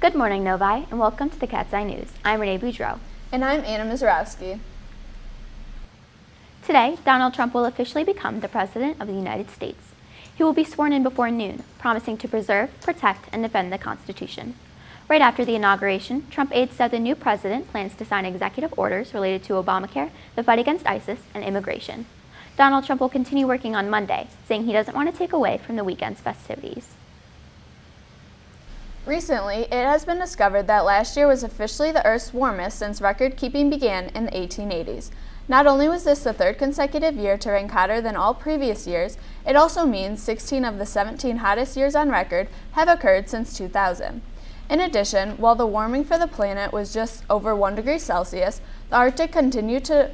Good morning, Novi, and welcome to the Cat's Eye News. I'm Renee Boudreau. And I'm Anna Mizarowski. Today, Donald Trump will officially become the President of the United States. He will be sworn in before noon, promising to preserve, protect, and defend the Constitution. Right after the inauguration, Trump aides said the new president plans to sign executive orders related to Obamacare, the fight against ISIS, and immigration. Donald Trump will continue working on Monday, saying he doesn't want to take away from the weekend's festivities. Recently, it has been discovered that last year was officially the Earth's warmest since record-keeping began in the 1880s. Not only was this the third consecutive year to rank hotter than all previous years, it also means 16 of the 17 hottest years on record have occurred since 2000. In addition, while the warming for the planet was just over 1 degree Celsius, the Arctic continued to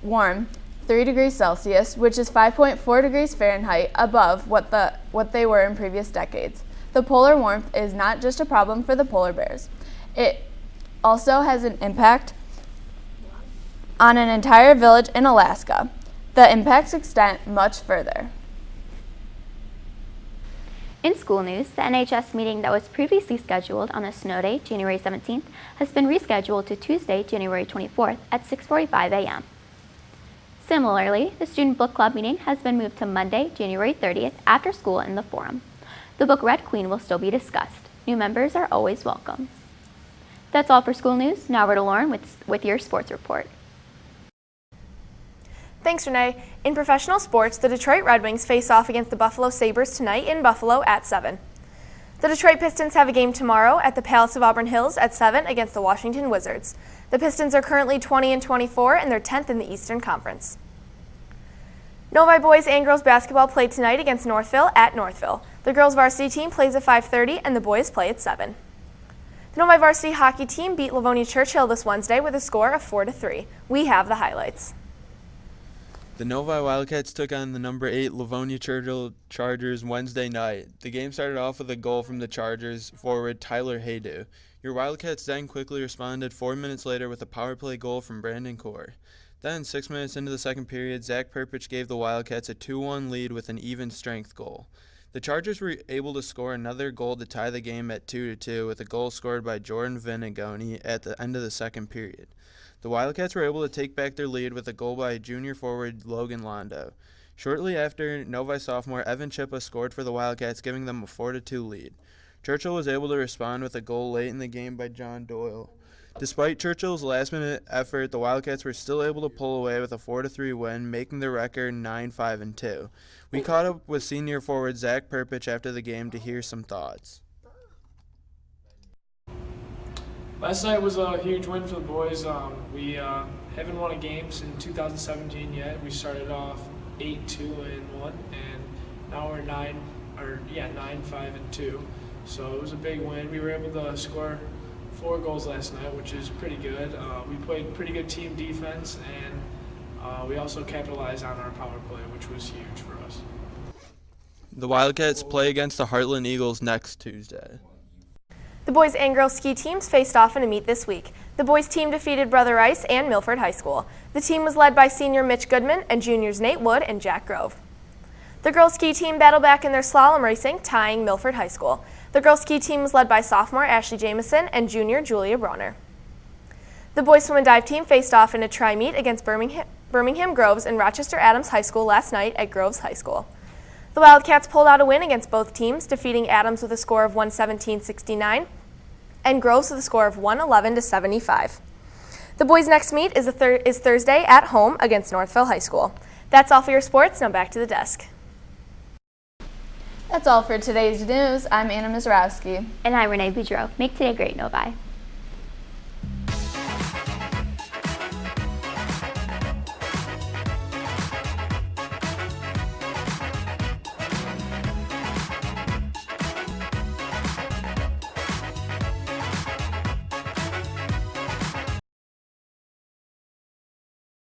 warm 3 degrees Celsius, which is 5.4 degrees Fahrenheit above what they were in previous decades. The polar warmth is not just a problem for the polar bears. It also has an impact on an entire village in Alaska. The impacts extend much further. In school news, the NHS meeting that was previously scheduled on a snow day, January 17th, has been rescheduled to Tuesday, January 24th at 6:45 a.m. Similarly, the Student Book Club meeting has been moved to Monday, January 30th after school in the Forum. The book Red Queen will still be discussed. New members are always welcome. That's all for school news. Now over to Lauren with your sports report. Thanks, Renee. In professional sports, the Detroit Red Wings face off against the Buffalo Sabres tonight in Buffalo at 7. The Detroit Pistons have a game tomorrow at the Palace of Auburn Hills at 7 against the Washington Wizards. The Pistons are currently 20-24 and they're 10th in the Eastern Conference. Novi boys and girls basketball play tonight against Northville at Northville. The girls varsity team plays at 5:30 and the boys play at 7. The Novi varsity hockey team beat Livonia Churchill this Wednesday with a score of 4-3. We have the highlights. The Novi Wildcats took on the number 8 Livonia Churchill Chargers Wednesday night. The game started off with a goal from the Chargers forward Tyler Haydu. Your Wildcats then quickly responded 4 minutes later with a power play goal from Brandon Core. Then, 6 minutes into the second period, Zach Perpich gave the Wildcats a 2-1 lead with an even strength goal. The Chargers were able to score another goal to tie the game at 2-2 with a goal scored by Jordan Vinagoni at the end of the second period. The Wildcats were able to take back their lead with a goal by junior forward Logan Londo. Shortly after, Novi sophomore Evan Chippa scored for the Wildcats, giving them a 4-2 lead. Churchill was able to respond with a goal late in the game by John Doyle. Despite Churchill's last-minute effort, the Wildcats were still able to pull away with a 4-3 win, making the record 9-5-2. We caught up with senior forward Zach Perpich after the game to hear some thoughts. Last night was a huge win for the boys. We haven't won a game since 2017 yet. We started off 8-2-1, and now we're 9-5-2. So it was a big win. We were able to score 4 goals last night, which is pretty good. We played pretty good team defense, and we also capitalized on our power play, which was huge for us. The Wildcats play against the Heartland Eagles next Tuesday. The boys and girls ski teams faced off in a meet this week. The boys team defeated Brother Rice and Milford High School. The team was led by senior Mitch Goodman and juniors Nate Wood and Jack Grove. The girls ski team battled back in their slalom racing, tying Milford High School. The girls ski team was led by sophomore Ashley Jamison and junior Julia Bronner. The boys swim and dive team faced off in a tri-meet against Birmingham Groves and Rochester Adams High School last night at Groves High School. The Wildcats pulled out a win against both teams, defeating Adams with a score of 117-69 and Groves with a score of 111-75. The boys' next meet is Thursday at home against Northville High School. That's all for your sports. Now back to the desk. That's all for today's news. I'm Anna Mizarowski. And I'm Renee Boudreau. Make today great, Novi.